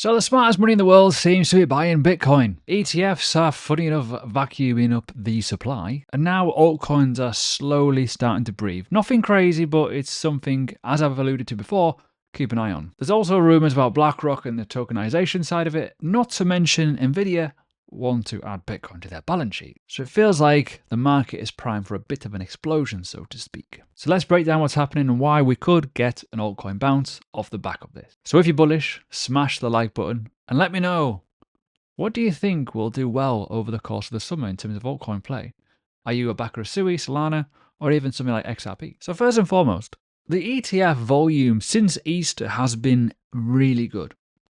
So the smartest money in the world seems to be buying Bitcoin. ETFs are, funny enough, vacuuming up the supply, and now altcoins are slowly starting to breathe. Nothing crazy, but it's something, as I've alluded to before, keep an eye on. There's also rumours about BlackRock and the tokenization side of it, not to mention Nvidia want to add Bitcoin to their balance sheet. So it feels like the market is primed for a bit of an explosion, so to speak. So let's break down what's happening and why we could get an altcoin bounce off the back of this. So if you're bullish, smash the like button and let me know, what do you think will do well over the course of the summer in terms of altcoin play? Are you a backer of Sui, Solana, or even something like XRP? So first and foremost, the ETF volume since Easter has been really good.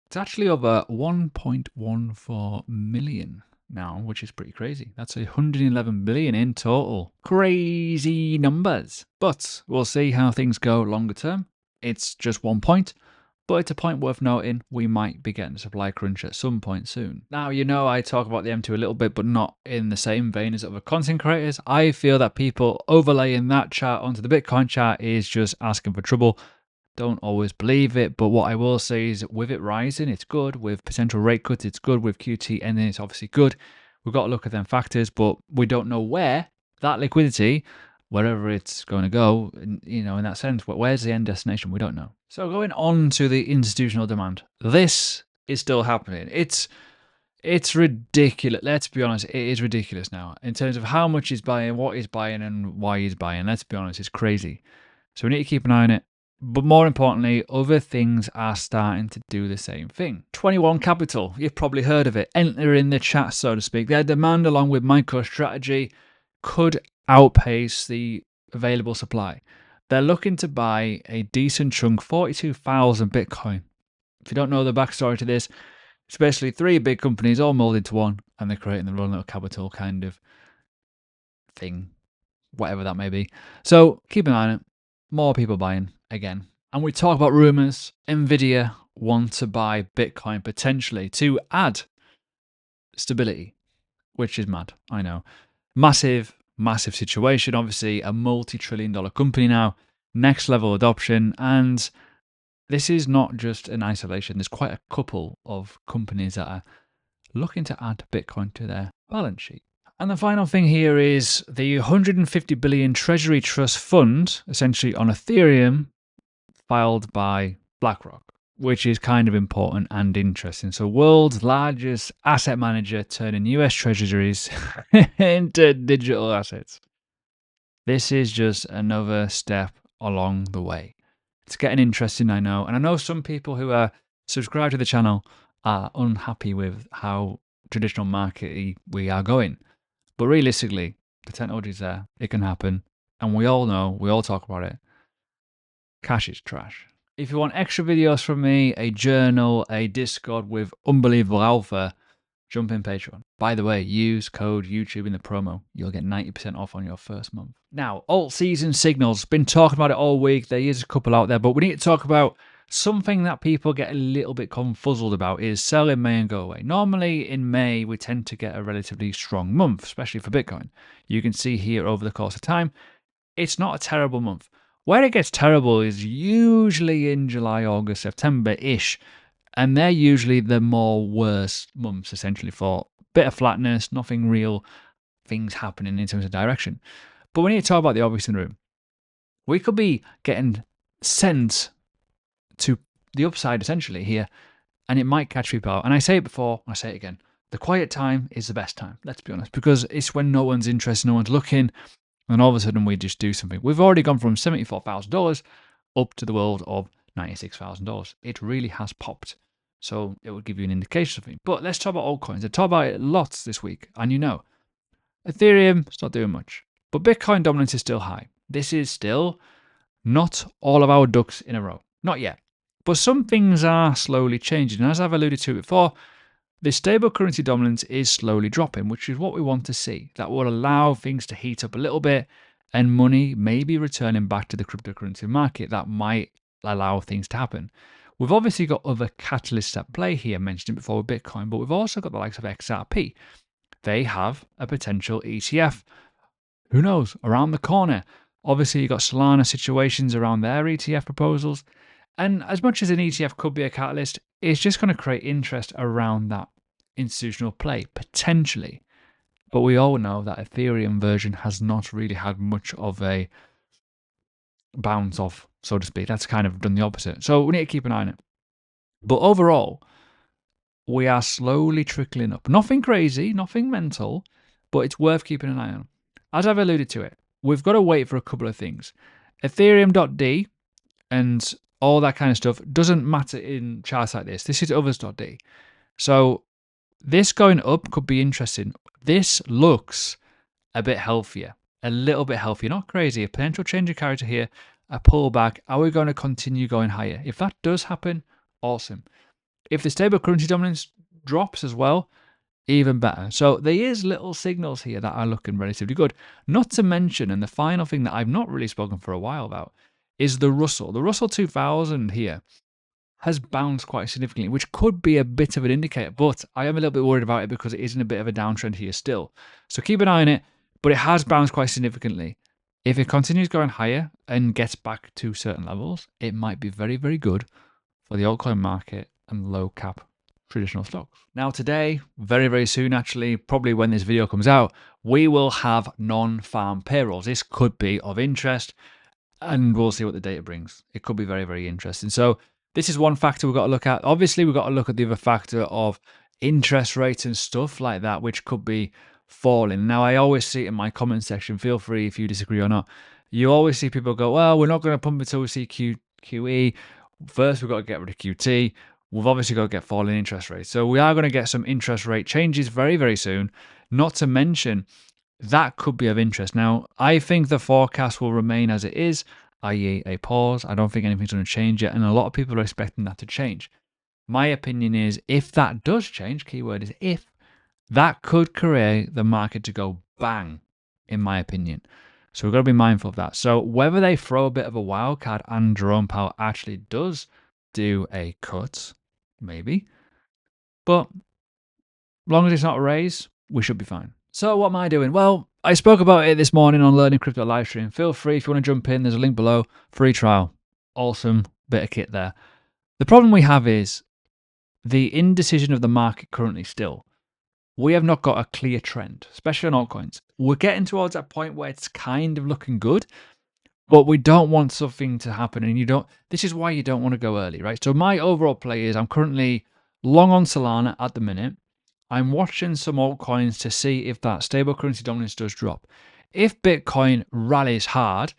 It's actually over 1.14 million now, which is pretty crazy. That's 111 billion in total. Crazy numbers. But we'll see how things go longer term. It's just 1 point, but it's a point worth noting. We might be getting a supply crunch at some point soon. Now, you know I talk about the M2 a little bit, but not in the same vein as other content creators. I feel that people overlaying that chart onto the Bitcoin chart is just asking for trouble. Don't always believe it, but what I will say is with it rising, it's good. With potential rate cuts, it's good. With QT, and then it's obviously good. We've got to look at them factors, but we don't know where that liquidity, wherever it's going to go, you know, in that sense, where's the end destination? We don't know. So going on to the institutional demand, this is still happening. It's ridiculous. Let's be honest, it is ridiculous now in terms of how much he's buying, what he's buying, and why he's buying. Let's be honest, it's crazy. So we need to keep an eye on it. But more importantly, other things are starting to do the same thing. 21 Capital, you've probably heard of it. Enter in the chat, so to speak. Their demand, along with MicroStrategy, could outpace the available supply. They're looking to buy a decent chunk, 42,000 Bitcoin. If you don't know the backstory to this, it's basically three big companies all molded into one, and they're creating their own little capital kind of thing, whatever that may be. So keep an eye on it. More people buying again. And we talk about rumors. Nvidia want to buy Bitcoin potentially to add stability, which is mad. I know. Massive situation. Obviously, a multi-trillion-dollar company now. Next level adoption. And this is not just in isolation. There's quite a couple of companies that are looking to add Bitcoin to their balance sheet. And the final thing here is the 150 billion Treasury Trust Fund, essentially on Ethereum, filed by BlackRock, which is kind of important and interesting. So world's largest asset manager turning US treasuries into digital assets. This is just another step along the way. It's getting interesting, I know. And I know some people who are subscribed to the channel are unhappy with how traditional market we are going. But realistically, the technology's there. It can happen. And we all know, we all talk about it. Cash is trash. If you want extra videos from me, a journal, a Discord with unbelievable alpha, jump in Patreon. By the way, use code YouTube in the promo. You'll get 90% off on your first month. Now, alt-season signals. Been talking about it all week. There is a couple out there, but we need to talk about something that people get a little bit confuzzled about is sell in May and go away. Normally in May, we tend to get a relatively strong month, especially for Bitcoin. You can see here over the course of time, it's not a terrible month. Where it gets terrible is usually in July, August, September-ish, and they're usually the more worse months, essentially, for a bit of flatness, nothing real, things happening in terms of direction. But we need to talk about the obvious in the room. We could be getting sent to the upside essentially here, and it might catch people out. And I say it before, I say it again. The quiet time is the best time, let's be honest, because it's when no one's interested, no one's looking, and all of a sudden we just do something. We've already gone from $74,000 up to the world of $96,000. It really has popped. So it will give you an indication of something. But let's talk about altcoins. I talk about it lots this week, and you know, Ethereum is not doing much, but Bitcoin dominance is still high. This is still not all of our ducks in a row. Not yet. But some things are slowly changing. And as I've alluded to before, the stable currency dominance is slowly dropping, which is what we want to see. That will allow things to heat up a little bit and money maybe returning back to the cryptocurrency market. That might allow things to happen. We've obviously got other catalysts at play here, mentioned it before with Bitcoin, but we've also got the likes of XRP. They have a potential ETF. Who knows? Around the corner. Obviously, you've got Solana situations around their ETF proposals. And as much as an ETF could be a catalyst, it's just going to create interest around that institutional play, potentially. But we all know that Ethereum version has not really had much of a bounce off, so to speak. That's kind of done the opposite. So we need to keep an eye on it. But overall, we are slowly trickling up. Nothing crazy, nothing mental, but it's worth keeping an eye on. As I've alluded to it, we've got to wait for a couple of things. Ethereum.d and all that kind of stuff doesn't matter in charts like this. This is others.d. So this going up could be interesting. This looks a bit healthier, a little bit healthier, not crazy. A potential change of character here, a pullback. Are we going to continue going higher? If that does happen, awesome. If the stable currency dominance drops as well, even better. So there is little signals here that are looking relatively good. Not to mention, and the final thing that I've not really spoken for a while about, is the Russell. The Russell 2000 here has bounced quite significantly, which could be a bit of an indicator, but I am a little bit worried about it because it is in a bit of a downtrend here still. So keep an eye on it, but it has bounced quite significantly. If it continues going higher and gets back to certain levels, it might be very, very good for the altcoin market and low cap traditional stocks. Now today, very, very soon actually, probably when this video comes out, we will have non-farm payrolls. This could be of interest and we'll see what the data brings. It could be very, very interesting. So this is one factor we've got to look at. Obviously, we've got to look at the other factor of interest rates and stuff like that, which could be falling. Now, I always see it in my comment section. Feel free if you disagree or not. You always see people go, well, we're not going to pump until we see QE. First, we've got to get rid of QT. We've obviously got to get falling interest rates. So we are going to get some interest rate changes very, very soon. Not to mention, that could be of interest. Now, I think the forecast will remain as it is, i.e. a pause. I don't think anything's going to change yet, and a lot of people are expecting that to change. My opinion is if that does change, keyword is if, that could create the market to go bang, in my opinion. So we've got to be mindful of that. So whether they throw a bit of a wild card and Jerome Powell actually does do a cut, maybe. But as long as it's not a raise, we should be fine. So what am I doing? Well, I spoke about it this morning on Learning Crypto Livestream. Feel free if you want to jump in. There's a link below. Free trial. Awesome bit of kit there. The problem we have is the indecision of the market currently still. We have not got a clear trend, especially on altcoins. We're getting towards that point where it's kind of looking good, but we don't want something to happen. And you don't. This is why you don't want to go early, right? So my overall play is I'm currently long on Solana at the minute. I'm watching some altcoins to see if that stable currency dominance does drop. If Bitcoin rallies hard,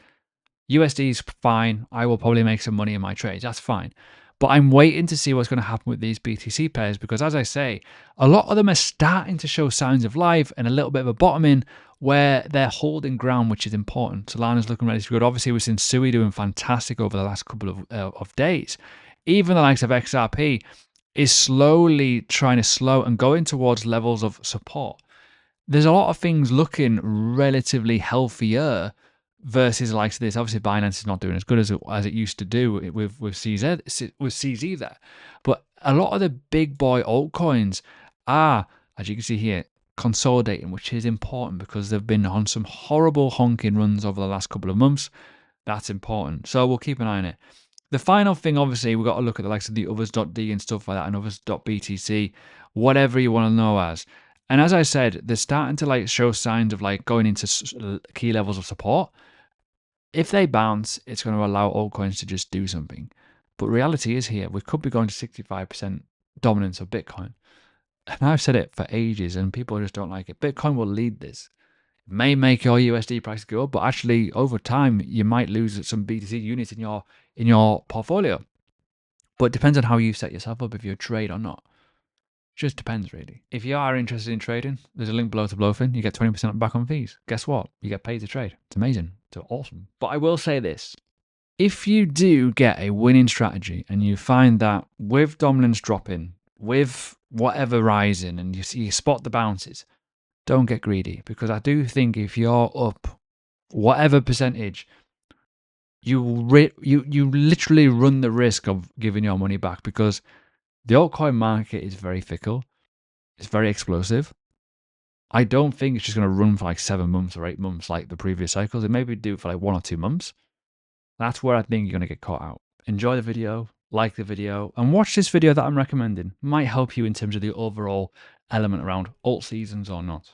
USD is fine. I will probably make some money in my trades. That's fine. But I'm waiting to see what's going to happen with these BTC pairs because, as I say, a lot of them are starting to show signs of life and a little bit of a bottoming where they're holding ground, which is important. Solana's looking relatively good. Obviously, we've seen Sui doing fantastic over the last couple of days. Even the likes of XRP is slowly trying to slow and going towards levels of support. There's a lot of things looking relatively healthier versus like this. Obviously, Binance is not doing as good as it used to do with CZ there. But a lot of the big boy altcoins are, as you can see here, consolidating, which is important because they've been on some horrible honking runs over the last couple of months. That's important. So we'll keep an eye on it. The final thing, obviously, we've got to look at the likes of the others.d and stuff like that and others.btc, whatever you want to know as. And as I said, they're starting to like show signs of like going into key levels of support. If they bounce, it's going to allow altcoins to just do something. But reality is here, we could be going to 65% dominance of Bitcoin. And I've said it for ages and people just don't like it. Bitcoin will lead this. It may make your USD price go up, but actually over time, you might lose some BTC units in your portfolio. But it depends on how you set yourself up if you trade or not. Just depends, really. If you are interested in trading, there's a link below to Blowfin. You get 20% back on fees. Guess what? You get paid to trade. It's amazing. It's awesome. But I will say this. If you do get a winning strategy and you find that with dominance dropping, with whatever rising, and you spot the bounces, don't get greedy. Because I do think if you're up whatever percentage, you literally run the risk of giving your money back because the altcoin market is very fickle. It's very explosive. I don't think it's just going to run for like 7 months or 8 months like the previous cycles. It maybe do it for like 1 or 2 months. That's where I think you're going to get caught out. Enjoy the video. like the video, and watch this video that I'm recommending. Might help you in terms of the overall element around alt seasons or not.